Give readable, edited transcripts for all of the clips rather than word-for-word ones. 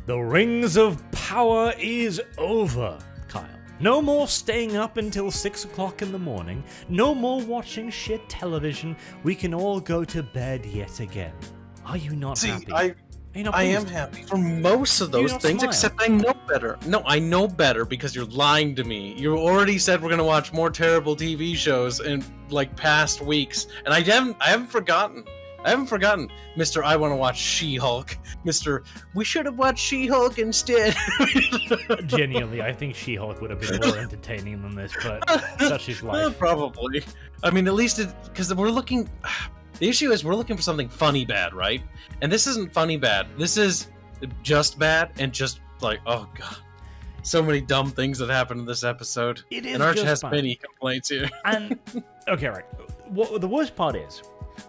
The Rings of Power is over, Kyle. No more staying up until 6 o'clock in the morning. No more watching shit television. We can all go to bed yet again. Are you not happy? I am happy for most of those things, except I know better. No, I know better because you're lying to me. You already said we're gonna watch more terrible TV shows in like past weeks, and I haven't forgotten. I haven't forgotten, Mr. I want to watch She-Hulk. Mr. We should have watched She-Hulk instead. Genuinely, I think She-Hulk would have been more entertaining than this, but such is life. Probably. I mean, at least because we're looking. The issue is we're looking for something funny bad, right? And this isn't funny bad. This is just bad and just like, oh god, so many dumb things that happened in this episode. It is, and Arch has bad. many complaints here. And okay, right. What the worst part is,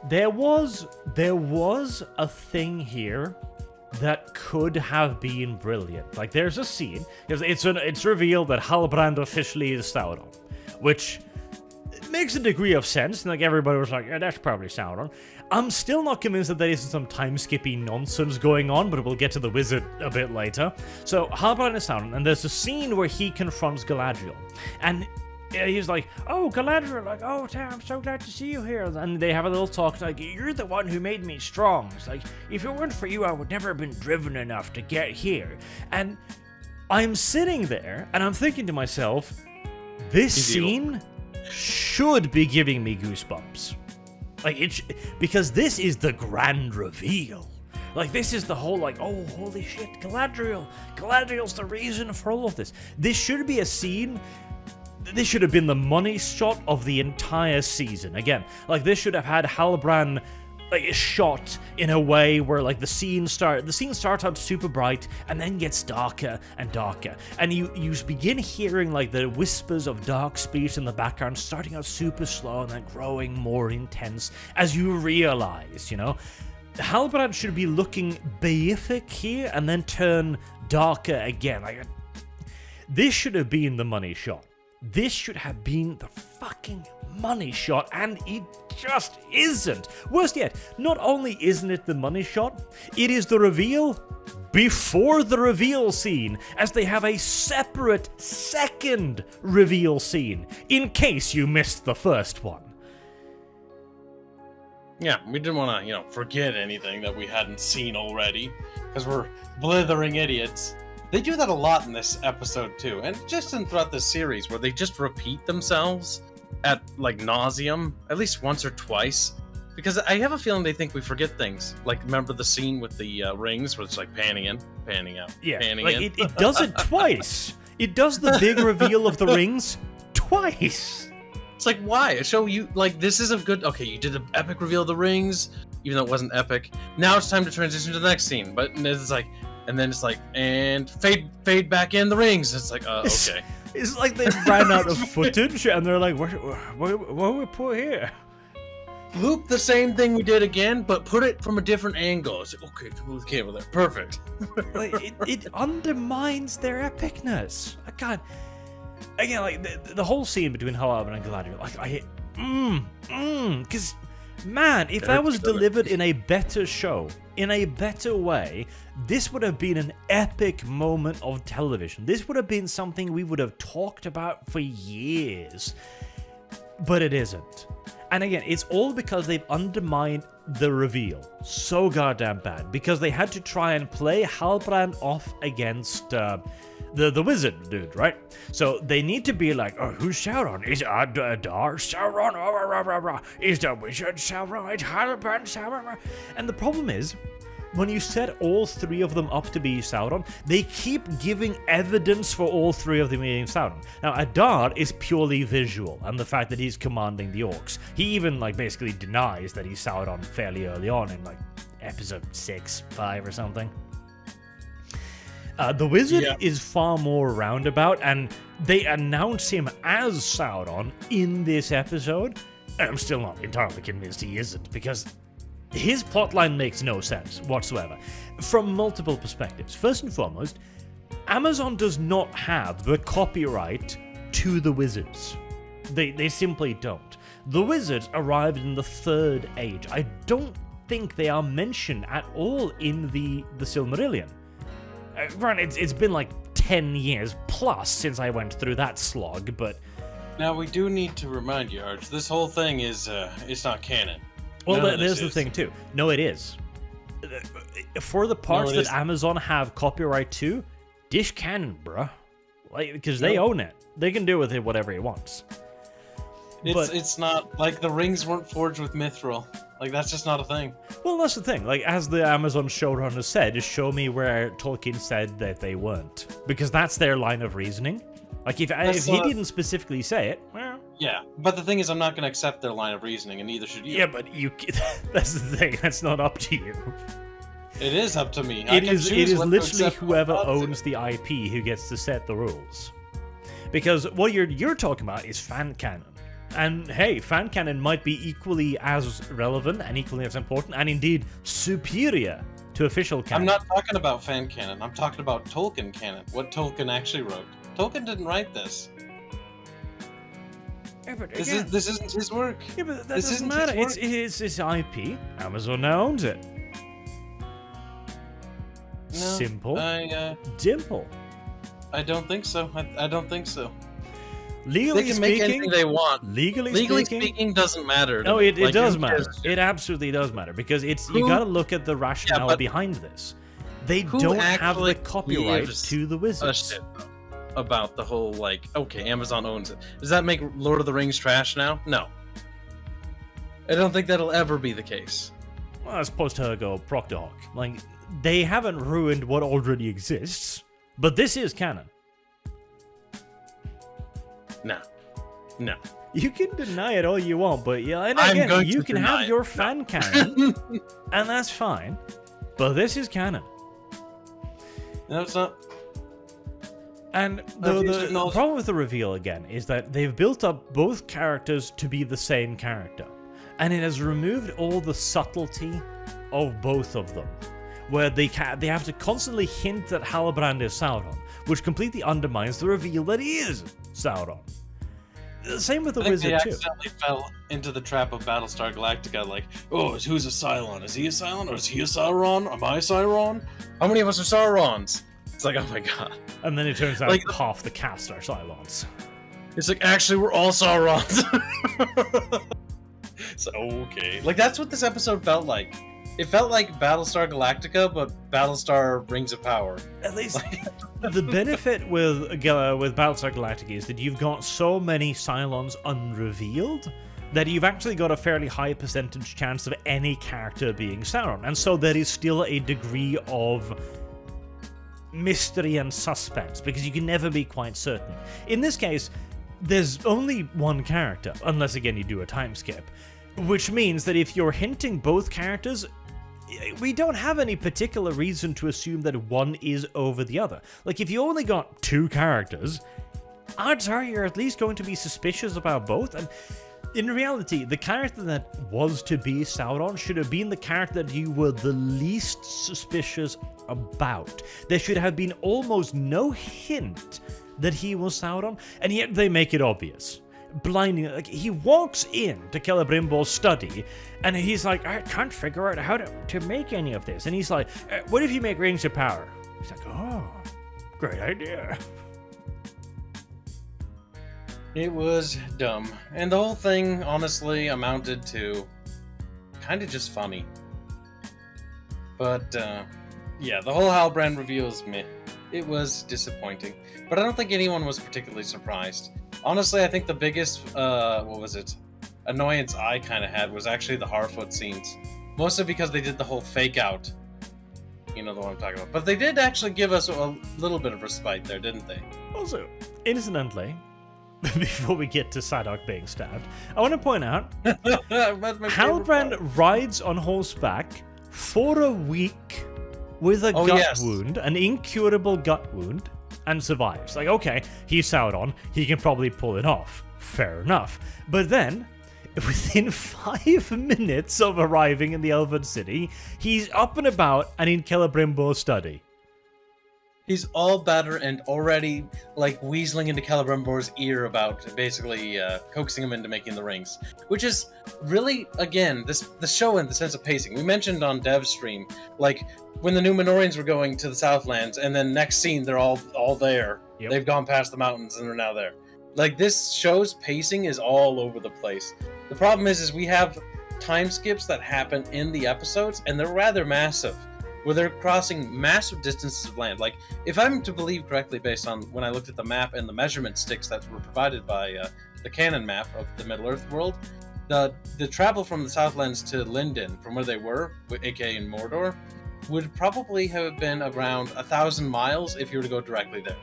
there was a thing here that could have been brilliant. Like, there's a scene. It's revealed that Halbrand officially is Sauron, which makes a degree of sense. And like everybody was like, yeah, that's probably Sauron. I'm still not convinced that there isn't some time-skippy nonsense going on, but we'll get to the wizard a bit later. So Halbrand is Sauron, and there's a scene where he confronts Galadriel, and he's like, oh, Galadriel, like, oh, Tam, I'm so glad to see you here. And they have a little talk, like, you're the one who made me strong. It's like, if it weren't for you, I would never have been driven enough to get here. And I'm sitting there, and I'm thinking to myself, this scene should be giving me goosebumps. Like, because this is the grand reveal. Like, this is the whole, like, oh, holy shit, Galadriel. Galadriel's the reason for all of this. This should be a scene. This should have been the money shot of the entire season. Again, like, this should have had Halbrand like shot in a way where like the scene starts out super bright and then gets darker and darker, and you begin hearing like the whispers of dark speech in the background, starting out super slow and then growing more intense as you realize, you know, Halbrand should be looking beatific here and then turn darker again. Like, this should have been the money shot. This should have been the fucking money shot, and it just isn't. Worst yet, not only isn't it the money shot, it is the reveal before the reveal scene, as they have a separate second reveal scene, in case you missed the first one. Yeah, we didn't want to, you know, forget anything that we hadn't seen already, because we're blithering idiots. They do that a lot in this episode, too, and just throughout the series, where they just repeat themselves at, like, nauseum, at least once or twice, because I have a feeling they think we forget things. Like, remember the scene with the rings, where it's, like, panning in, panning out, panning in? It does it twice! It does the big reveal of the rings twice! It's like, why? Show you, like, this is a good... Okay, you did the epic reveal of the rings, even though it wasn't epic. Now it's time to transition to the next scene, but it's like... And then it's like, and fade back in the rings. It's like, okay. It's like they ran out of footage, and they're like, what we put here? Loop the same thing we did again, but put it from a different angle. It's like, okay, move the camera there. Perfect. Like, it undermines their epicness. I can't... Again, like, the whole scene between Halbrand and Galadriel, like, because... Man, if that was delivered in a better show, in a better way, this would have been an epic moment of television. This would have been something we would have talked about for years. But it isn't. And again, it's all because they've undermined the reveal so goddamn bad. Because they had to try and play Halbrand off against... the wizard dude, right? So they need to be like, oh, who's Sauron? Is Adar Sauron? Is the wizard Sauron? Is Halbrand Sauron? And the problem is, when you set all three of them up to be Sauron, they keep giving evidence for all three of them being Sauron. Now, Adar is purely visual, and the fact that he's commanding the orcs. He even, like, basically denies that he's Sauron fairly early on in, like, episode 6, 5 or something. The wizard is far more roundabout, and they announce him as Sauron in this episode. I'm still not entirely convinced he isn't, because his plotline makes no sense whatsoever, from multiple perspectives. First and foremost, Amazon does not have the copyright to the wizards. They simply don't. The wizards arrived in the Third Age. I don't think they are mentioned at all in the Silmarillion. Granted, it's been like 10 years plus since I went through that slog, but... Now, we do need to remind you, Arch, this whole thing is, it's not canon. Well, there's the thing, too. No, it is. For the parts that Amazon have copyright to, dish canon, bruh. Like, because they own it. They can do with it whatever he wants. It's not, like, the rings weren't forged with mithril. Like, that's just not a thing. Well, that's the thing. Like, as the Amazon showrunner said, just show me where Tolkien said that they weren't. Because that's their line of reasoning. Like, if he didn't specifically say it, well... Yeah, but the thing is, I'm not going to accept their line of reasoning, and neither should you. Yeah, but that's the thing. That's not up to you. It is up to me. It is literally whoever owns the IP who gets to set the rules. Because what you're talking about is fan canon. And hey, fan canon might be equally as relevant and equally as important, and indeed superior to official canon. I'm not talking about fan canon. I'm talking about Tolkien canon. What Tolkien actually wrote. Tolkien didn't write this. Yeah, but this isn't his work. Yeah, but that doesn't matter. It's his IP. Amazon now owns it. No, simple. Dimple. I don't think so. I don't think so. Legally they can speaking, make anything they want. Legally speaking doesn't matter. No, it does matter. It absolutely does matter because you got to look at the rationale behind this. They don't have the copyright to the wizards. About the whole, like, okay, Amazon owns it. Does that make Lord of the Rings trash now? No. I don't think that'll ever be the case. Well, as opposed to go Proctor Hawk. Like, they haven't ruined what already exists, but this is canon. No. You can deny it all you want, but yeah, and again, you can have your fan canon, and that's fine. But this is canon. No, it's not. And the problem with the reveal, again, is that they've built up both characters to be the same character. And it has removed all the subtlety of both of them. Where they have to constantly hint that Halbrand is Sauron, which completely undermines the reveal that he is Sauron. The same with the wizard, too. They accidentally fell into the trap of Battlestar Galactica, like, oh, who's a Cylon? Is he a Cylon, or is he a Sauron? Am I a Sauron? How many of us are Saurons? It's like, oh my god. And then it turns out like, half the cast are Cylons. It's like, actually, we're all Saurons. So, okay. Like, that's what this episode felt like. It felt like Battlestar Galactica, but Battlestar Rings of Power. At least the benefit with Battlestar Galactica is that you've got so many Cylons unrevealed that you've actually got a fairly high percentage chance of any character being Sauron. And so there is still a degree of mystery and suspense, because you can never be quite certain. In this case, there's only one character, unless again you do a time skip, which means that if you're hinting both characters, we don't have any particular reason to assume that one is over the other. Like, if you only got two characters, odds are you're at least going to be suspicious about both, and in reality, the character that was to be Sauron should have been the character that you were the least suspicious about. There should have been almost no hint that he was Sauron, and yet they make it obvious. Blinding, like, he walks in to Celebrimbor's study, and he's like, I can't figure out how to make any of this. And he's like, what if you make rings of power? He's like, oh, great idea. It was dumb. And the whole thing, honestly, amounted to kind of just funny. But, yeah, the whole Halbrand reveal is meh. It was disappointing. But I don't think anyone was particularly surprised. Honestly, I think the biggest, annoyance I kind of had was actually the Harfoot scenes. Mostly because they did the whole fake out. You know the one I'm talking about. But they did actually give us a little bit of respite there, didn't they? Also, incidentally, before we get to Sadok being stabbed, I want to point out, Halbrand rides on horseback for a week with a gut wound, an incurable gut wound, and survives. Like, okay, he's Sauron, he can probably pull it off. Fair enough. But then, within 5 minutes of arriving in the Elven City, he's up and about and in Celebrimbor's study. He's all better and already, like, weaseling into Celebrimbor's ear about basically coaxing him into making the rings. Which is really, again, the show in the sense of pacing. We mentioned on Dev's stream, like, when the Numenorians were going to the Southlands, and then next scene they're all there. Yep. They've gone past the mountains and they're now there. Like, this show's pacing is all over the place. The problem is we have time skips that happen in the episodes, and they're rather massive, where they're crossing massive distances of land. Like, if I'm to believe correctly based on when I looked at the map and the measurement sticks that were provided by the canon map of the Middle-earth world, the travel from the Southlands to Lindon, from where they were, aka in Mordor, would probably have been around 1,000 miles if you were to go directly there.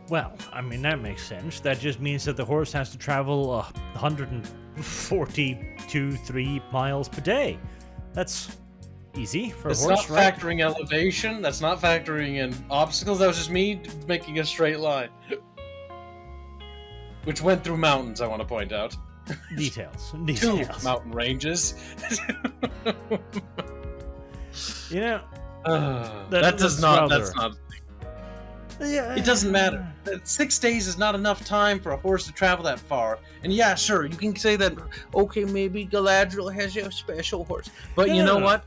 Well, I mean, that makes sense. That just means that the horse has to travel 142-3 miles per day. That's easy for a horse, That's not right? factoring elevation. That's not factoring in obstacles. That was just me making a straight line. Which went through mountains, I want to point out. Details. 2 mountain ranges. You know, that's not. Yeah, It doesn't matter. 6 days is not enough time for a horse to travel that far. And yeah, sure, you can say that, okay, maybe Galadriel has a special horse. But you know what?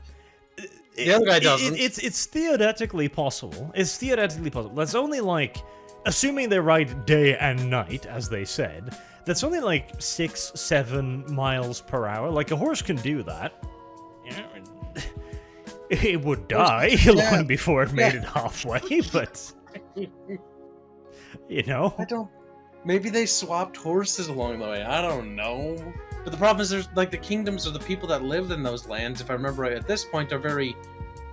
The other guy doesn't. It's theoretically possible. It's theoretically possible. That's only like, assuming they ride day and night, as they said, that's only like 6-7 miles per hour. Like, a horse can do that. Yeah, it would die long before it made it halfway, but... You know? Maybe they swapped horses along the way. I don't know. But the problem is there's, like, the kingdoms or the people that lived in those lands, if I remember right, at this point are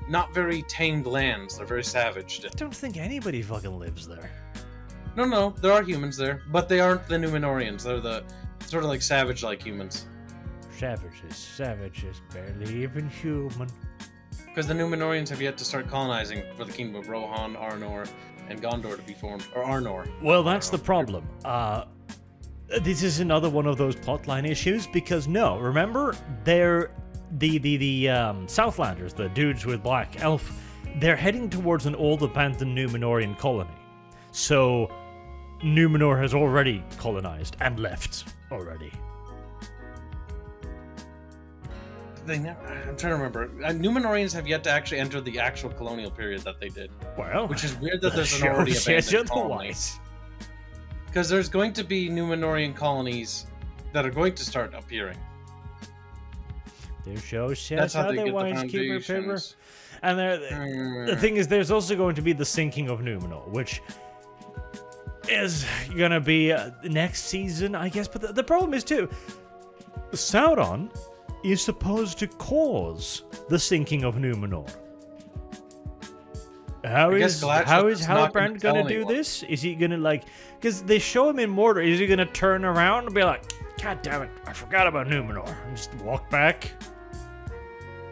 not very tamed lands. They're very savage. I don't think anybody fucking lives there. No, there are humans there, but they aren't the Numenorians. They're the sort of like savage-like humans. Savages, barely even human. Because the Numenorians have yet to start colonizing for the kingdom of Rohan, Arnor, and Gondor to be formed. Or Arnor. Well, that's the problem. This is another one of those plotline issues, because remember, they're the Southlanders, the dudes with black elf, they're heading towards an old abandoned Numenorian colony. So, Numenor has already colonized and left already. I'm trying to remember. Numenorians have yet to actually enter the actual colonial period that they did. Well, which is weird that there's an already abandoned colony. Otherwise. Because there's going to be Numenorian colonies that are going to start appearing. Their show says That's how they otherwise, get the keeper pipper. foundations. And the thing is, there's also going to be the sinking of Numenor, which is going to be next season, I guess. But the problem is, too, Sauron is supposed to cause the sinking of Numenor. How is Halbrand gonna do this? Is he gonna, like, because they show him in Mordor, is he gonna turn around and be like, God damn it, I forgot about Numenor, and just walk back?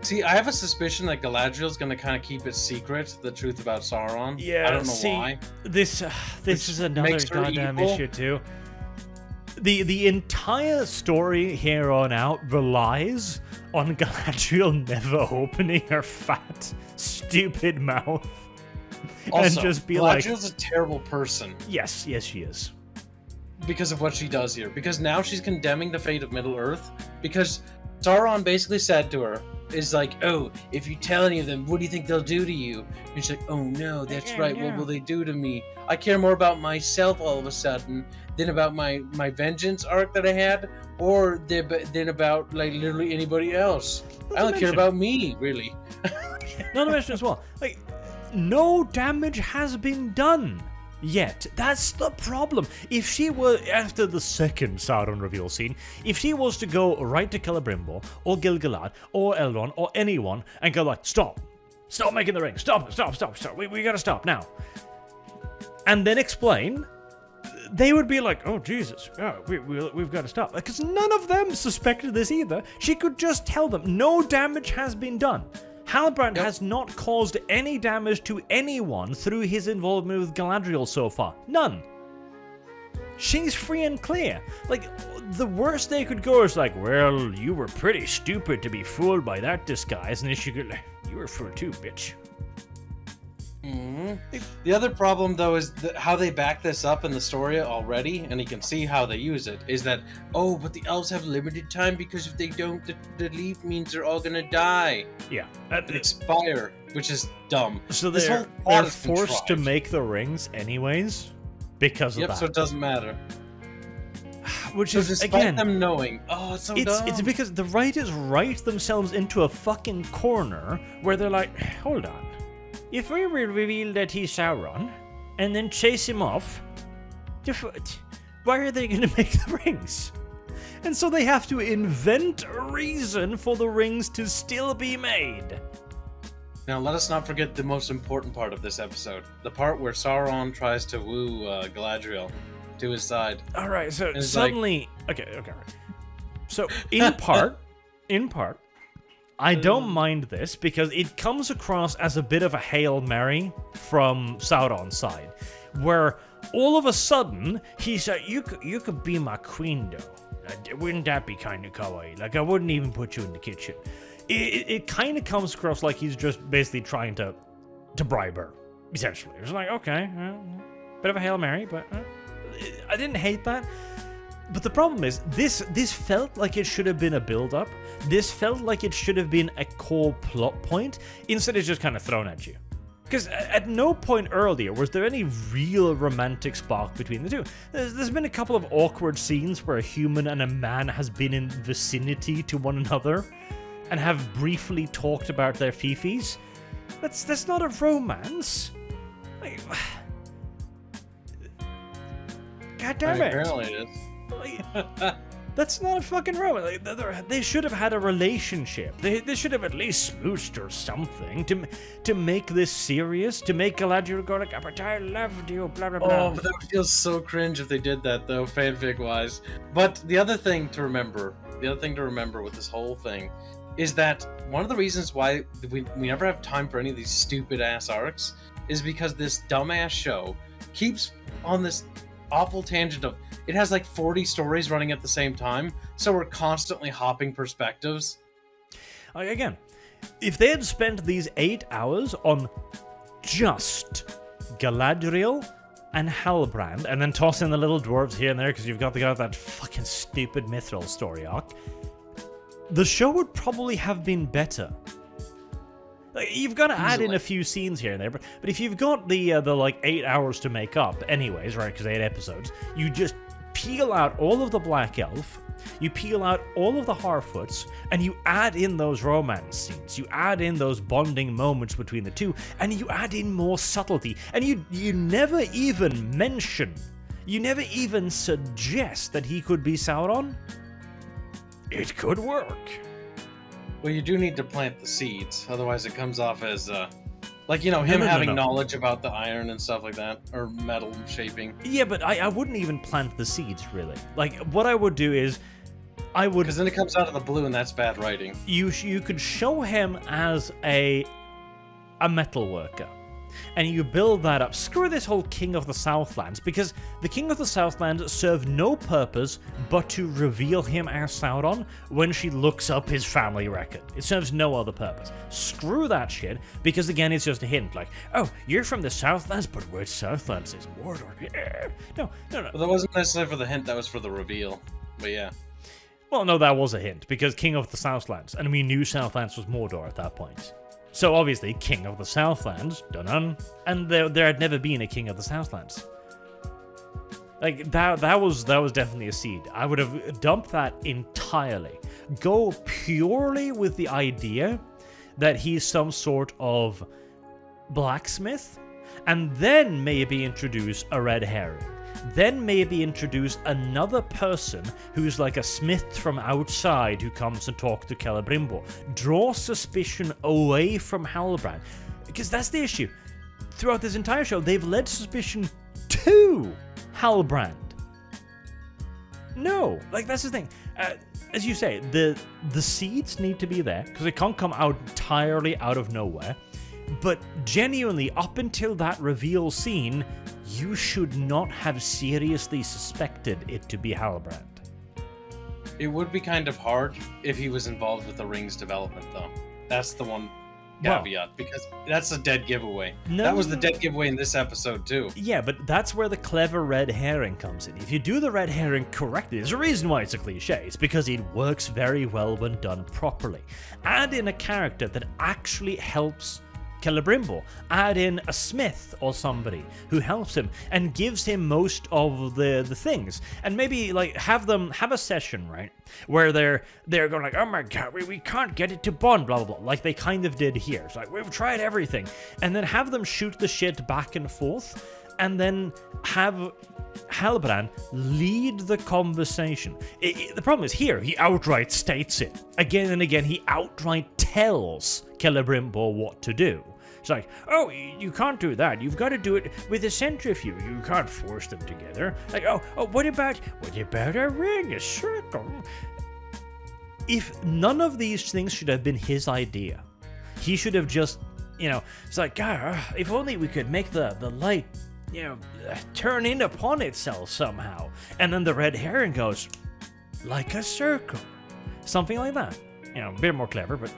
See, I have a suspicion that Galadriel's gonna kind of keep it secret, the truth about Sauron. Yeah, I don't know why. This is another goddamn issue too. The entire story here on out relies on Galadriel never opening her fat, stupid mouth. Also, and just be Galadriel's a terrible person. Yes, she is. Because of what she does here. Because now she's condemning the fate of Middle-earth. Because Sauron basically said to her, is like, oh, if you tell any of them, what do you think they'll do to you? And she's like, oh no, that's right, what will they do to me? I care more about myself all of a sudden than about my vengeance arc that I had, or than about, like, literally anybody else. I don't care about me, really. Not to mention as well, like, no damage has been done yet. That's the problem. If she were, after the second Sauron reveal scene, if she was to go right to Celebrimbor, or Gil-galad, or Elrond, or anyone, and go like, stop making the ring, stop, we gotta stop now. And then explain, they would be like, oh Jesus, yeah, we've got to stop. Because none of them suspected this either. She could just tell them, no damage has been done. Halbrand has not caused any damage to anyone through his involvement with Galadriel so far. None. She's free and clear. Like, the worst they could go is like, well, you were pretty stupid to be fooled by that disguise, and then she could, you were fooled too, bitch. The other problem, though, is how they back this up in the story already, and you can see how they use it, is that, oh, but the elves have limited time because if they don't, the leaf means they're all gonna die. Yeah. And expire, which is dumb. So they're forced to make the rings anyways because of that. Yep, so it doesn't matter. Which so is, despite again... them knowing, oh, it's so dumb. It's because the writers write themselves into a fucking corner where they're like, hold on. If we reveal that he's Sauron, and then chase him off, why are they going to make the rings? And so they have to invent a reason for the rings to still be made. Now, let us not forget the most important part of this episode. The part where Sauron tries to woo Galadriel to his side. Alright, so suddenly... Like... Okay. So, in part... I don't mind this because it comes across as a bit of a Hail Mary from Sauron's side, where all of a sudden he said, you could be my queen though. Wouldn't that be kind of kawaii? Like, I wouldn't even put you in the kitchen. It kind of comes across like he's just basically trying to bribe her, essentially. It's like, okay, bit of a Hail Mary, but I didn't hate that. But the problem is, this felt like it should have been a build-up. This felt like it should have been a core plot point, instead of just kind of thrown at you. Because at no point earlier was there any real romantic spark between the two. There's been a couple of awkward scenes where a human and a man has been in vicinity to one another, and have briefly talked about their fifis. That's not a romance. Like, God damn it. Apparently it is. That's not a fucking romance. Like, they should have had a relationship. They should have at least smooched or something to make this serious. To make Galadriel go like, "But I loved you," blah blah blah. Oh, but that would feel so cringe if they did that, though, fanfic wise. But the other thing to remember with this whole thing, is that one of the reasons why we never have time for any of these stupid ass arcs is because this dumbass show keeps on this awful tangent of it has like 40 stories running at the same time, so we're constantly hopping perspectives. Again, if they had spent these 8 hours on just Galadriel and Halbrand, and then toss in the little dwarves here and there because you've got that fucking stupid Mithril story arc, the show would probably have been better. Like, you've got to add in a few scenes here and there, but if you've got the like 8 hours to make up, anyways, right? Because 8 episodes, you just peel out all of the Black Elf, you peel out all of the Harfoots, and you add in those romance scenes. You add in those bonding moments between the two, and you add in more subtlety. And you never even mention, you never even suggest that he could be Sauron. It could work. Well, you do need to plant the seeds, otherwise it comes off as, like, you know, him having knowledge about the iron and stuff like that, or metal shaping. Yeah, but I wouldn't even plant the seeds, really. Like, what I would do is, I would... Because then it comes out of the blue, and that's bad writing. You could show him as a metal worker, and you build that up. Screw this whole King of the Southlands, because the King of the Southlands served no purpose but to reveal him as Sauron when she looks up his family record. It serves no other purpose. Screw that shit, because again, it's just a hint, like, oh, you're from the Southlands, but where Southlands is Mordor. No. Well, that wasn't necessarily for the hint, that was for the reveal. But yeah. Well, no, that was a hint, because King of the Southlands, and we knew Southlands was Mordor at that point. So obviously, King of the Southlands, dun-dun, and there had never been a King of the Southlands. Like, that was definitely a seed. I would have dumped that entirely. Go purely with the idea that he's some sort of blacksmith, and then maybe introduce a red herring. Then maybe introduce another person who's like a smith from outside who comes and talks to Celebrimbor. Draw suspicion away from Halbrand. Because that's the issue. Throughout this entire show, they've led suspicion to Halbrand. No, like, that's the thing. As you say, the seeds need to be there, because it can't come out entirely out of nowhere. But genuinely, up until that reveal scene, you should not have seriously suspected it to be Halbrand. It would be kind of hard if he was involved with the ring's development, though. That's the one caveat, because that's a dead giveaway. No, that was the dead giveaway in this episode too. Yeah, but that's where the clever red herring comes in. If you do the red herring correctly, there's a reason why it's a cliche. It's because it works very well when done properly. Add in a character that actually helps Celebrimbo. Add in a smith or somebody who helps him and gives him most of the things. And maybe like have a session, right? Where they're going like, oh my god, we can't get it to bond, blah blah blah. Like they kind of did here. It's like, we've tried everything. And then have them shoot the shit back and forth. And then have Halbrand lead the conversation. The problem is here, he outright states it. Again and again, he outright tells Celebrimbo what to do. It's like, oh, you can't do that. You've got to do it with a centrifuge. You can't force them together. Like, oh, what about a ring, a circle? If none of these things should have been his idea, he should have just, it's like, God, if only we could make the light, turn in upon itself somehow. And then the red herring goes, like a circle. Something like that. A bit more clever, but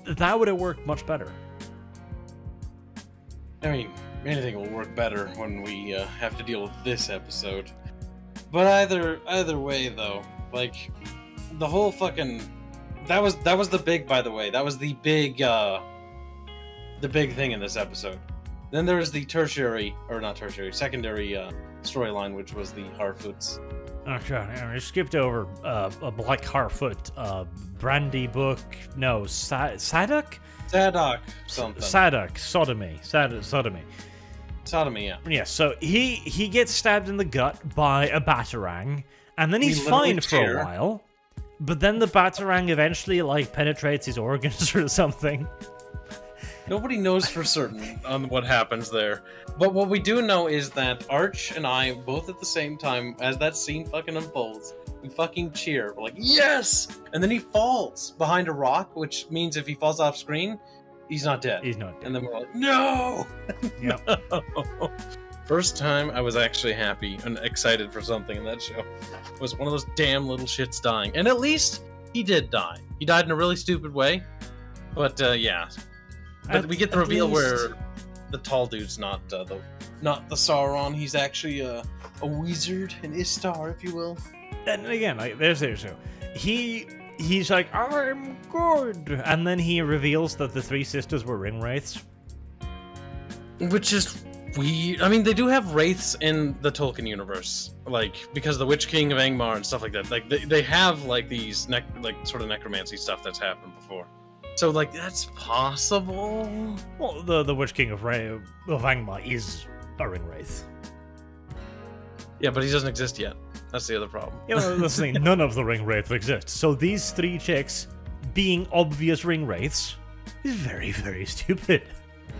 that would have worked much better. I mean, anything will work better when we have to deal with this episode. But either way, though, like the whole fucking that was the big, by the way, that was the big thing in this episode. Then there was the secondary storyline, which was the harfoots. Okay, I skipped over a black harfoot, brandy book. No, Sadok. Sadok something. Sadok, sodomy. Sodomy, yeah. Yeah, so he gets stabbed in the gut by a batarang, and then he's fine for a while. But then the batarang eventually like penetrates his organs or something. Nobody knows for certain on what happens there. But what we do know is that Arch and I, both at the same time, as that scene fucking unfolds, we fucking cheer. We're like, yes! And then he falls behind a rock, which means if he falls off screen, he's not dead. He's not dead. And then we're like, no! Yep. No! First time I was actually happy and excited for something in that show was one of those damn little shits dying. And at least he did die. He died in a really stupid way. But, yeah. But we get the reveal where the tall dude's not the Sauron. He's actually a wizard, an Istar, if you will. And again, like there's he's like, I'm good, and then he reveals that the three sisters were ring wraiths, which is weird. I mean, they do have wraiths in the Tolkien universe, like because the Witch King of Angmar and stuff like that. Like they have like these sort of necromancy stuff that's happened before. So, like, that's possible? Well, the Witch King of Angmar is a ring wraith. Yeah, but he doesn't exist yet. That's the other problem. Yeah, well, that's the thing. None of the ring wraiths exist. So these three chicks being obvious ring wraiths is very, very stupid.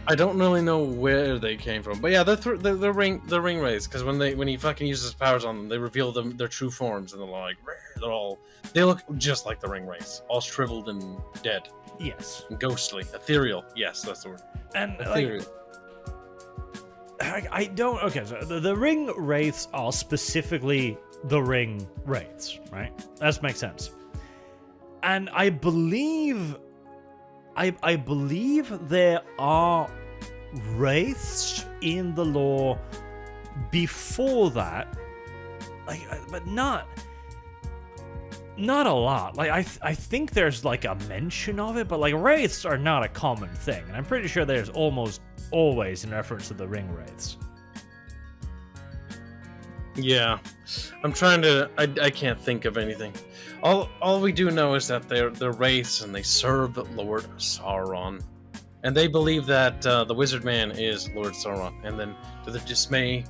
I don't really know where they came from, but yeah, they're ring wraiths. Because when he fucking uses his powers on them, they reveal their true forms, and they look just like the ring wraiths, all shriveled and dead. Yes. And ghostly, ethereal. Yes, that's the word. And ethereal. I don't. Okay, so the ring wraiths are specifically the ring wraiths, right? That makes sense. And I believe there are wraiths in the lore before that, like, but not a lot. Like I think there's like a mention of it, but like wraiths are not a common thing, and I'm pretty sure there's almost always in reference to the ring wraiths. Yeah, I'm trying to. I can't think of anything. All we do know is that they're wraiths and they serve Lord Sauron, and they believe that the Wizard Man is Lord Sauron. And then, to their dismay,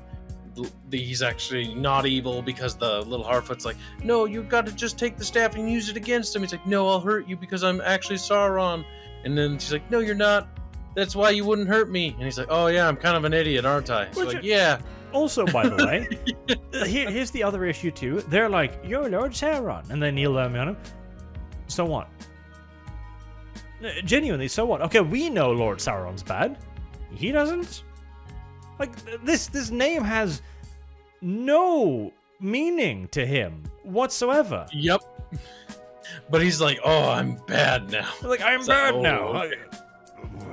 he's actually not evil because the little Harfoot's like, no, you've got to just take the staff and use it against him. He's like, no, I'll hurt you because I'm actually Sauron. And then she's like, no, you're not. That's why you wouldn't hurt me. And he's like, oh yeah, I'm kind of an idiot, aren't I? She's like, yeah. Also, by the way, here's the other issue too. They're like, you're Lord Sauron, and they kneel down on him. So what? Genuinely, so what? Okay, we know Lord Sauron's bad. He doesn't. Like, this name has no meaning to him whatsoever. Yep. But he's like, oh, I'm bad now. Like, I'm bad now. Okay.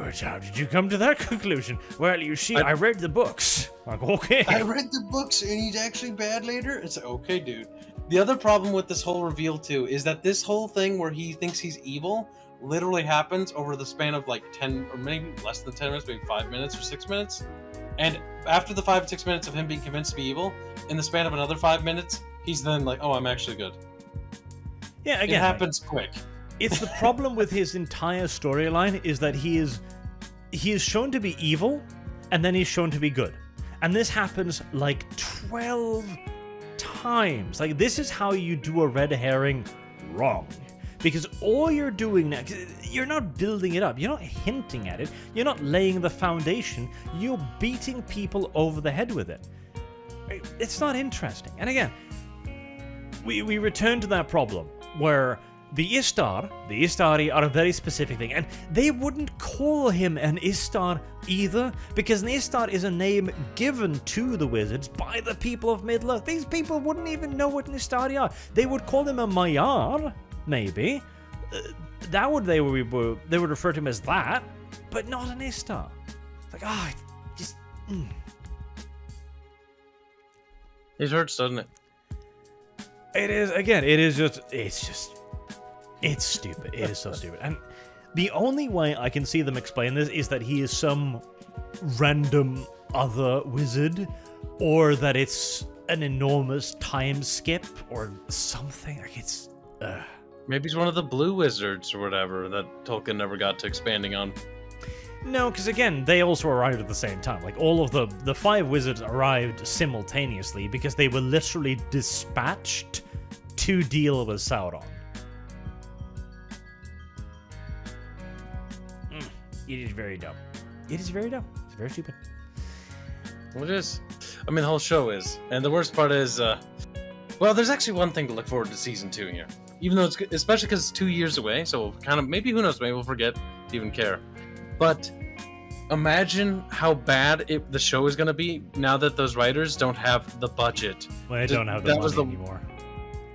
But how did you come to that conclusion? Well, you see, I read the books. Like, okay. I read the books and he's actually bad later? It's like, okay, dude. The other problem with this whole reveal, too, is that this whole thing where he thinks he's evil literally happens over the span of like 10 or maybe less than 10 minutes, maybe 5 minutes or 6 minutes. And after the 5 or 6 minutes of him being convinced to be evil, in the span of another 5 minutes, he's then like, oh, I'm actually good. Yeah, again, it happens quick. It's the problem with his entire storyline is that he is shown to be evil, and then he's shown to be good. And this happens like 12 times. Like, this is how you do a red herring wrong. Because all you're doing now, you're not building it up, you're not hinting at it, you're not laying the foundation, you're beating people over the head with it. It's not interesting. And again, we return to that problem where the Istari are a very specific thing, and they wouldn't call him an Istar either, because an Istar is a name given to the wizards by the people of Middle-earth. These people wouldn't even know what an Istari are. They would call him a Maiar, maybe. They would refer to him as that, but not an Istar. It's like, just... It hurts, doesn't it? It is, again, it's stupid. It is so stupid. And the only way I can see them explain this is that he is some random other wizard, or that it's an enormous time skip, or something. Like, it's... Maybe he's one of the blue wizards or whatever that Tolkien never got to expanding on. No, because again, they also arrived at the same time. Like, all of the 5 wizards arrived simultaneously because they were literally dispatched to deal with Sauron. It is very dumb. It is very dumb. It's very stupid. Well, it is. I mean, the whole show is. And the worst part is, well, there's actually one thing to look forward to season 2 here. Even though it's, especially because it's 2 years away, so kind of, maybe, who knows, maybe we'll forget to even care. But imagine how bad the show is going to be now that those writers don't have the budget. Well, they don't have the money anymore.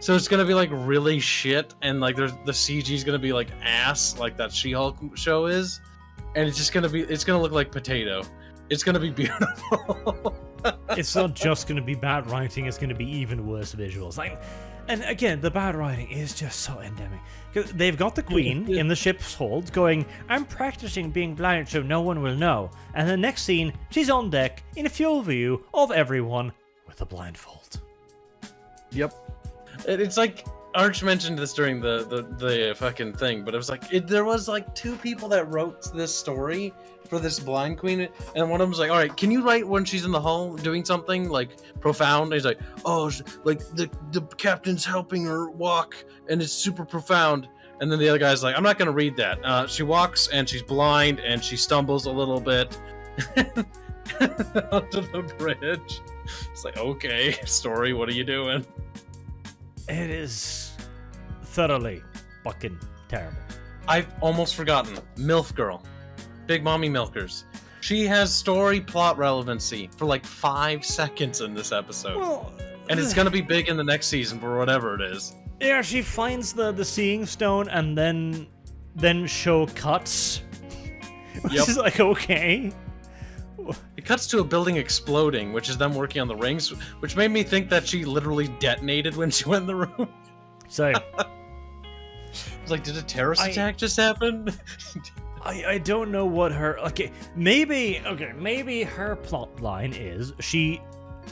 So it's going to be like really shit, and like the CG is going to be like ass, like that She-Hulk show is. And it's just going to be, it's going to look like potato. It's going to be beautiful. It's not just going to be bad writing, it's going to be even worse visuals. Like, and again, the bad writing is just so endemic. Because they've got the queen in the ship's hold going, I'm practicing being blind so no one will know. And the next scene, she's on deck in full view of everyone with a blindfold. Yep. It's like, Arch mentioned this during the fucking thing, but it was like, there was like 2 people that wrote this story for this blind queen, and one of them was like, all right, can you write when she's in the hull doing something like profound? And he's like, oh, like the captain's helping her walk and it's super profound. And then the other guy's like, I'm not gonna read that. She walks and she's blind and she stumbles a little bit onto the bridge. It's like, okay, story, what are you doing? It is thoroughly fucking terrible. I've almost forgotten. MILF Girl. Big Mommy Milkers. She has story plot relevancy for like 5 seconds in this episode. Well, and it's gonna be big in the next season for whatever it is. Yeah, she finds the seeing stone and then show cuts. Which is like, okay. It cuts to a building exploding, which is them working on the rings, which made me think that she literally detonated when she went in the room. So, I was like, did a terrorist attack just happen? I don't know what her... maybe her plot line is she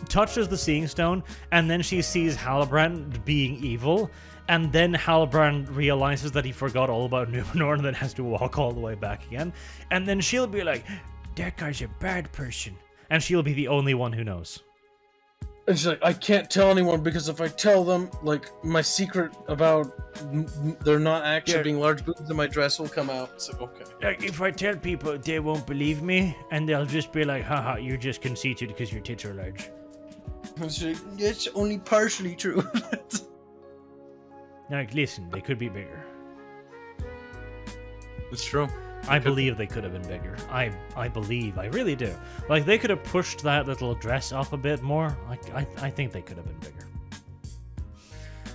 touches the seeing stone and then she sees Halbrand being evil, and then Halbrand realizes that he forgot all about Numenor and then has to walk all the way back again, and then she'll be like, that guy's a bad person. And she'll be the only one who knows. And she's like, I can't tell anyone because if I tell them, like, my secret about there not actually being large boobs in my dress will come out. So, okay. Like, if I tell people, they won't believe me, and they'll just be like, haha, you're just conceited because your tits are large. It's only partially true. Like, listen, they could be bigger. It's true. I believe they could have been bigger. I really do. Like, they could have pushed that little dress up a bit more. Like, I think they could have been bigger.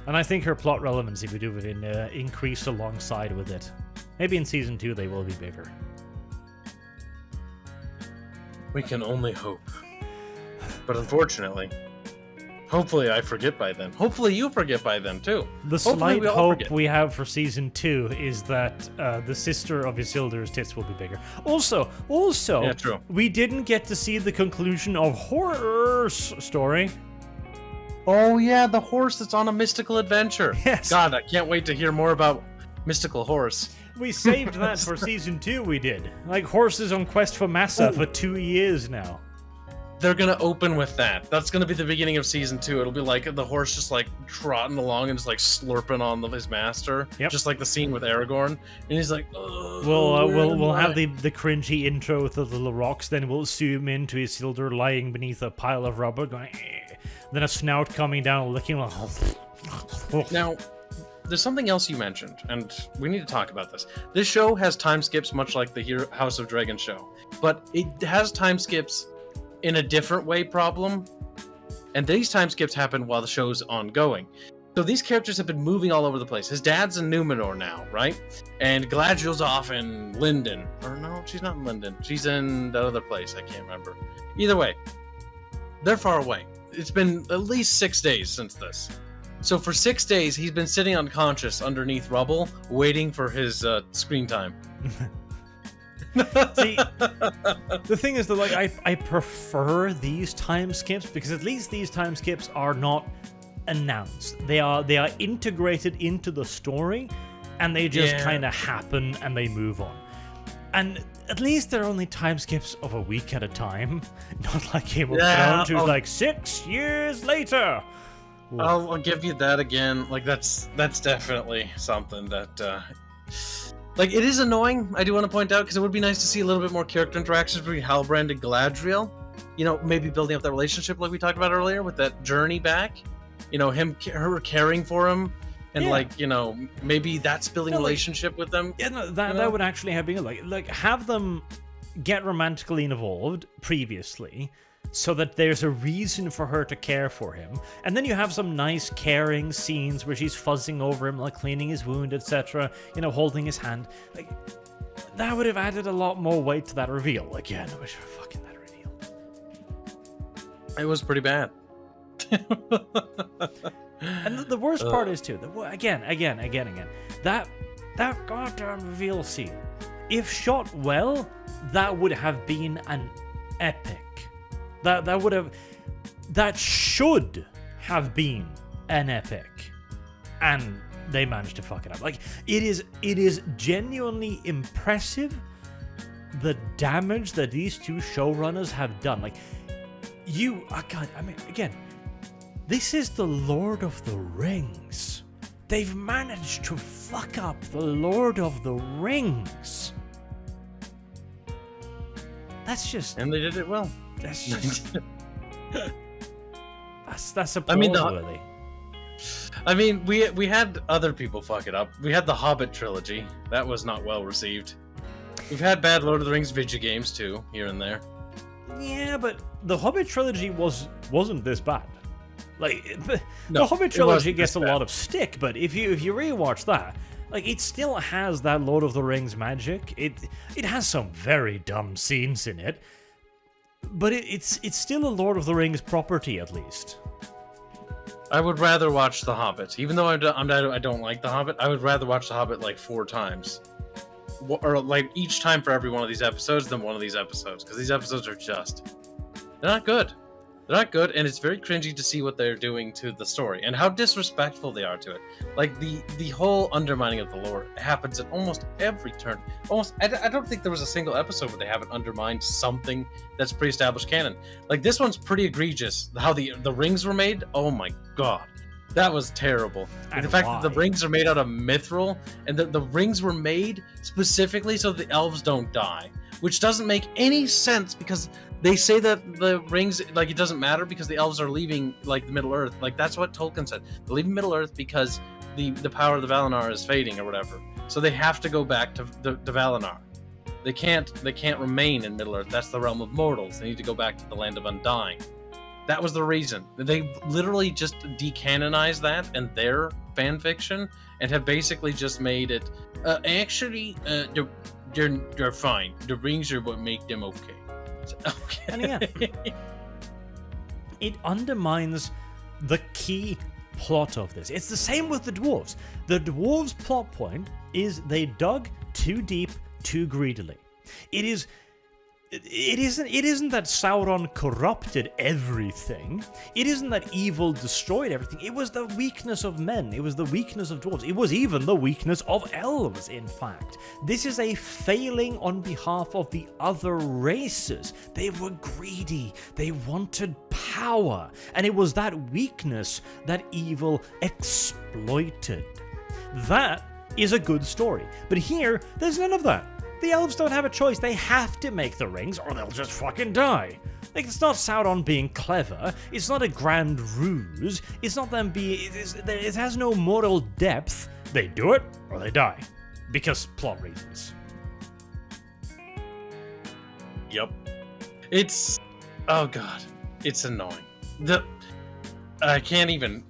And I think her plot relevancy would have been increased alongside with it. Maybe in season 2 they will be bigger. We can only hope. But unfortunately, hopefully I forget by then. Hopefully you forget by then, too. The slight hope we have for Season 2 is that the sister of Isildur's tits will be bigger. Also, yeah, true. We didn't get to see the conclusion of Horse story. Oh, yeah, the horse that's on a mystical adventure. Yes. God, I can't wait to hear more about Mystical Horse. We saved that for Season 2, we did. Like, Horse is on quest for Massa for 2 years now. They're gonna open with that. That's gonna be the beginning of Season 2. It'll be like the horse just like trotting along and just like slurping on his master. Yep. Just like the scene with Aragorn. And he's like, we'll have the cringy intro with the little rocks, then we'll zoom into Isildur lying beneath a pile of rubber, going, then a snout coming down, licking. Now, there's something else you mentioned, and we need to talk about this. This show has time skips much like the House of Dragon show, but it has time skips in a different way problem, and these time skips happen while the show's ongoing. So these characters have been moving all over the place. His dad's in Numenor now, right? And Galadriel's off in Lindon. Or no, she's not in Lindon. She's in that other place. I can't remember. Either way, they're far away. It's been at least 6 days since this. So for 6 days, he's been sitting unconscious underneath rubble, waiting for his screen time. See, the thing is that, like, I prefer these time skips because at least these time skips are not announced. They are integrated into the story, and they just kind of happen and they move on. And at least they're only time skips of a week at a time, not like Game of Thrones, who's like 6 years later. I'll give you that again. Like that's definitely something that. Like, it is annoying, I do want to point out, because it would be nice to see a little bit more character interactions between Halbrand and Galadriel. You know, maybe building up that relationship like we talked about earlier with that journey back. You know, her caring for him, and like, you know, maybe that's building a relationship with them. Yeah, no, that would actually have been like have them get romantically involved previously, so that there's a reason for her to care for him. And then you have some nice caring scenes where she's fuzzing over him, like cleaning his wound, etc., you know, holding his hand. Like, that would have added a lot more weight to that reveal. Again, I wish for fucking that reveal. It was pretty bad. And the worst part is, too, again, that goddamn reveal scene, if shot well, that would have been an epic. That should have been an epic, and they managed to fuck it up. Like, it is genuinely impressive the damage that these two showrunners have done. Like, God, I mean, again, this is the Lord of the Rings. They've managed to fuck up the Lord of the Rings. That's just, and they did it well. That's just that's applause-worthy. I mean, we had other people fuck it up. We had the Hobbit trilogy. That was not well received. We've had bad Lord of the Rings video games too, here and there. Yeah, but the Hobbit trilogy wasn't this bad. Like, No, the Hobbit trilogy gets a bad. lot of stick, but if you rewatch that, like, it still has that Lord of the Rings magic. It has some very dumb scenes in it. But it's still a Lord of the Rings property, at least. I would rather watch The Hobbit. Even though I don't like The Hobbit, I would rather watch The Hobbit like 4 times. Or like each time for every one of these episodes than one of these episodes. Because these episodes are just... they're not good. They're not good, and it's very cringy to see what they're doing to the story. And how disrespectful they are to it. Like, the whole undermining of the lore happens at almost every turn. I don't think there was a single episode where they haven't undermined something that's pre-established canon. Like, this one's pretty egregious. How the rings were made, oh my god. That was terrible. And the fact that the rings are made out of mithril, and the rings were made specifically so the elves don't die. Which doesn't make any sense, because they say that the rings, like, it doesn't matter because the elves are leaving, like, the Middle Earth. Like, that's what Tolkien said. They're leaving Middle Earth because the power of the Valinor is fading or whatever. So they have to go back to Valinor. They can't remain in Middle Earth. That's the realm of mortals. They need to go back to the land of Undying. That was the reason. They literally just decanonized that and their fan fiction and have basically just made it, they're fine. The rings are what make them okay. Okay. And yeah, it undermines the key plot of this. It's the same with the dwarves. The dwarves' plot point is they dug too deep, too greedily. It isn't that Sauron corrupted everything. It isn't that evil destroyed everything. It was the weakness of men. It was the weakness of dwarves. It was even the weakness of elves, in fact. This is a failing on behalf of the other races. They were greedy. They wanted power. And it was that weakness that evil exploited. That is a good story. But here, there's none of that. The elves don't have a choice. They have to make the rings or they'll just fucking die. Like, it's not Sauron being clever. It's not a grand ruse. It's not them being... It has no moral depth. They do it or they die. Because plot reasons. Yep. It's... Oh, God. It's annoying. I can't even...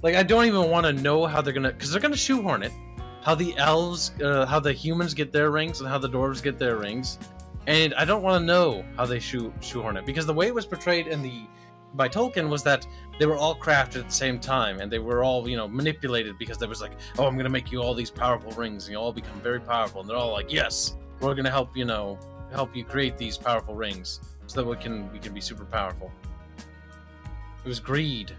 Like, I don't even want to know how they're gonna... Because they're gonna shoehorn it. How the elves, how the humans get their rings and how the dwarves get their rings, and I don't want to know how they shoehorn it, because the way it was portrayed by Tolkien was that they were all crafted at the same time, and they were all, manipulated, because there was like, oh, I'm gonna make you all these powerful rings, and you all become very powerful, and they're all like, yes, we're gonna help you create these powerful rings so that we can be super powerful. It was greed.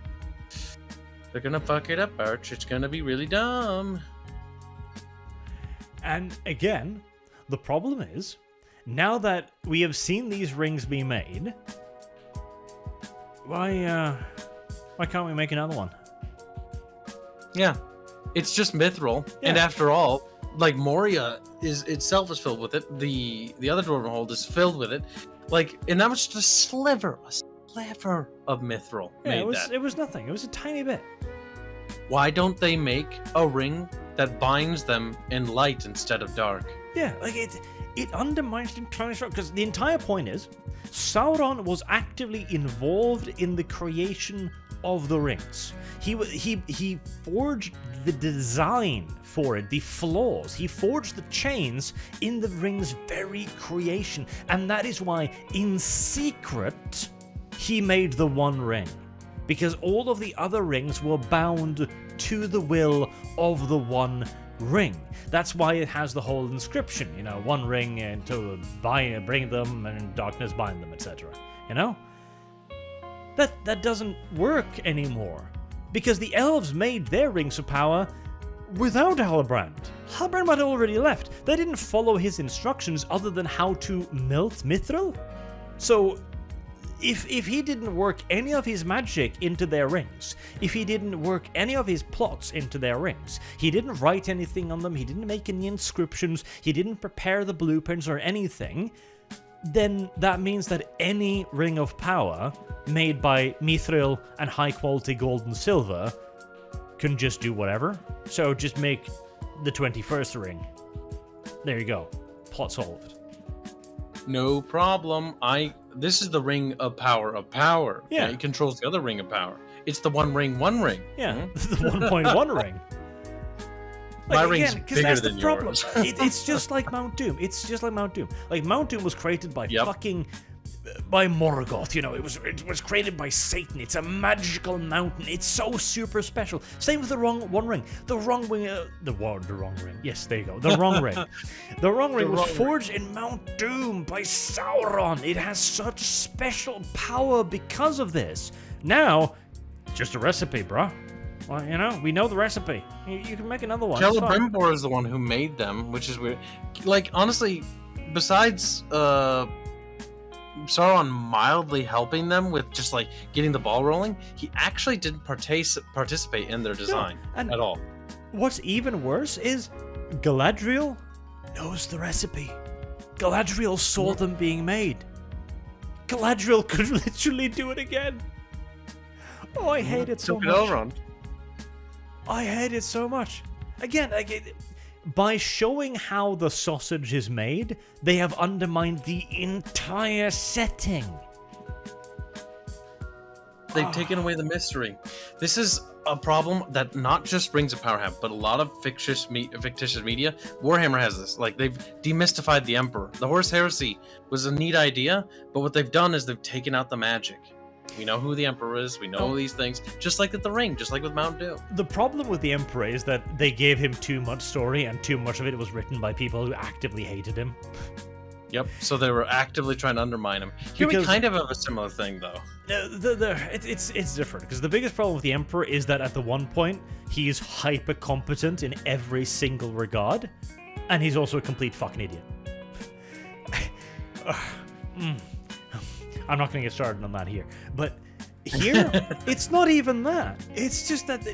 They're gonna fuck it up, Arch. It's gonna be really dumb. And again, the problem is, now that we have seen these rings be made, why can't we make another one? Yeah, it's just mithril, and after all, like Moria itself is filled with it. The other dwarven hold is filled with it, like, and that was just a sliver of mithril. It was nothing. It was a tiny bit. Why don't they make a ring that binds them in light instead of dark? Yeah, like it undermines the entire structure, because the entire point is Sauron was actively involved in the creation of the rings. He forged the design for it, the flaws. He forged the chains in the ring's very creation, and that is why in secret he made the One Ring. Because all of the other rings were bound to the will of the One Ring. That's why it has the whole inscription, one ring and to bring them, and in darkness bind them, etc. That doesn't work anymore. Because the elves made their rings of power without Halbrand. Halbrand had already left. They didn't follow his instructions other than how to melt mithril. So if he didn't work any of his magic into their rings, if he didn't work any of his plots into their rings, he didn't write anything on them, he didn't make any inscriptions, he didn't prepare the blueprints or anything, then that means that any ring of power made by mithril and high quality gold and silver can just do whatever. So just make the 21st ring. There you go. Plot solved. No problem. This is the ring of power. Yeah. It controls the other ring of power. It's the one ring. Yeah, the 1.1 ring. My ring's bigger than yours. It's just like Mount Doom. Like, Mount Doom was created by by Morgoth, it was created by Satan. It's a magical mountain. It's so super special. Same with the One Ring. The wrong ring. Yes, there you go. The wrong ring. The wrong ring was forged in Mount Doom by Sauron. It has such special power because of this. Now, just a recipe, bruh. Well, we know the recipe. You can make another one. Celebrimbor is the one who made them, which is weird. Like, honestly, besides Sauron mildly helping them with just like getting the ball rolling, he actually didn't participate in their design at all. What's even worse is Galadriel knows the recipe. Galadriel saw them being made. Galadriel could literally do it again. Oh, I hate it so much. I hate it so much. Again, by showing how the sausage is made, they have undermined the entire setting. They've taken away the mystery. This is a problem that not just Rings of Power have, but a lot of fictitious media. Warhammer has this. Like, they've demystified the Emperor. The Horus Heresy was a neat idea, but what they've done is they've taken out the magic. We know who the Emperor is, we know these things, just like with the Ring, just like with Mount Doom. The problem with the Emperor is that they gave him too much story, and too much of it was written by people who actively hated him. Yep, so they were actively trying to undermine him. Here we kind of have a similar thing, though. It's different, because the biggest problem with the Emperor is that at the one point, he is hyper-competent in every single regard, and he's also a complete fucking idiot. I'm not going to get started on that here. But here, it's not even that. It's just that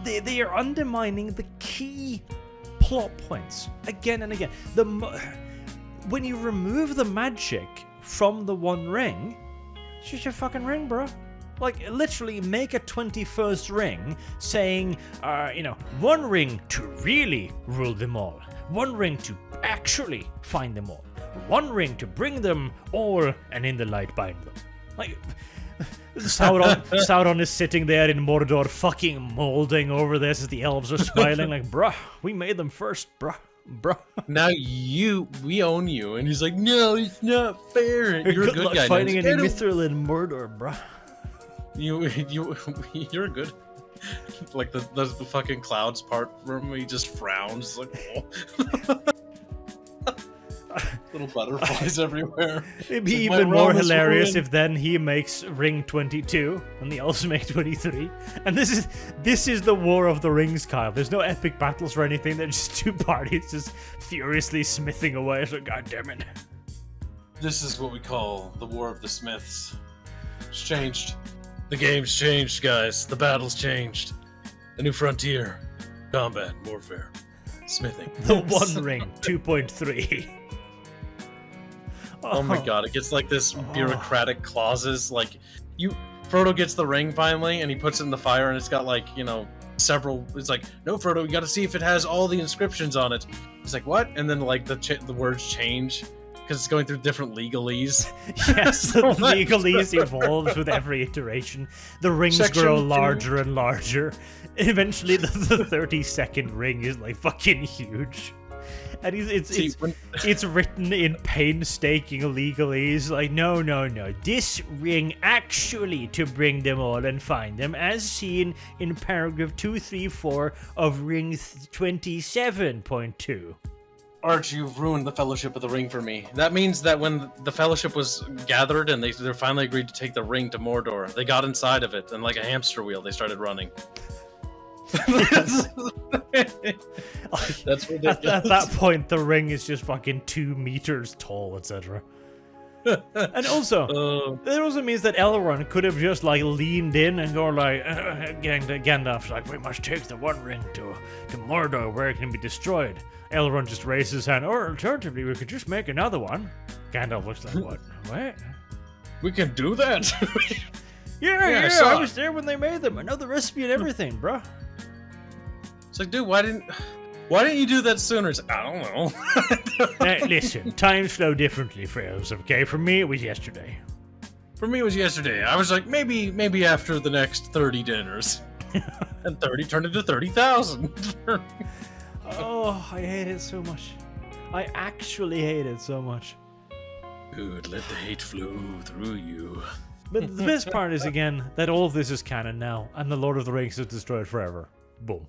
they are undermining the key plot points again and again. When you remove the magic from the One Ring, it's just your fucking ring, bro. Like, literally make a 21st ring saying, one ring to really rule them all. One ring to actually find them all. One ring to bring them all, and in the light bind them. Like, Sauron is sitting there in Mordor fucking molding over this as the elves are smiling like, bruh, we made them first, bruh. Now we own you. And he's like, no, it's not fair. You're a good guy. Fighting any mithril in Mordor, bruh. You're good. Like the fucking clouds part where he just frowns like, oh. Little butterflies everywhere. It'd be even more hilarious if then he makes Ring 22 and the elves make 23. And this is the War of the Rings, Kyle. There's no epic battles or anything. They're just two parties just furiously smithing away. So, God damn it. This is what we call the War of the Smiths. It's changed. The game's changed, guys. The battle's changed. A new frontier. Combat, warfare, smithing. The One Ring 2.3. Oh my god, it gets like this bureaucratic clauses. Like, Frodo gets the ring finally, and he puts it in the fire, and it's got like, several. It's like, no, Frodo, you got to see if it has all the inscriptions on it. It's like, what? And then like the words change because it's going through different legalese. Yes, the legalese evolves with every iteration. The rings grow larger and larger. Eventually, the 32nd ring is like fucking huge. And it's written in painstaking legalese, like, no. This ring actually to bring them all and find them, as seen in paragraph 234 of Ring 27.2. Arch, you've ruined the Fellowship of the Ring for me. That means that when the Fellowship was gathered and they finally agreed to take the ring to Mordor, they got inside of it, and like a hamster wheel, they started running. Yes. That's ridiculous. At that point, the ring is just fucking 2 meters tall, etc. And also, it also means that Elrond could have just like leaned in and go like, Gandalf's like, we must take the One Ring to Mordor where it can be destroyed. Elrond just raises his hand, or alternatively, we could just make another one. Gandalf looks like, what? What? We can do that? Yeah, I was there when they made them. I know the recipe and everything, bro. It's like, dude, why didn't you do that sooner? It's like, I don't know. Listen, times flow differently for elves, okay? For me, it was yesterday. For me, it was yesterday. I was like, maybe after the next 30 dinners. And 30 turned into 30,000. Oh, I hate it so much. I actually hate it so much. Dude, let the hate flow through you. But the best part is, again, that all of this is canon now, and the Lord of the Rings is destroyed forever. Boom.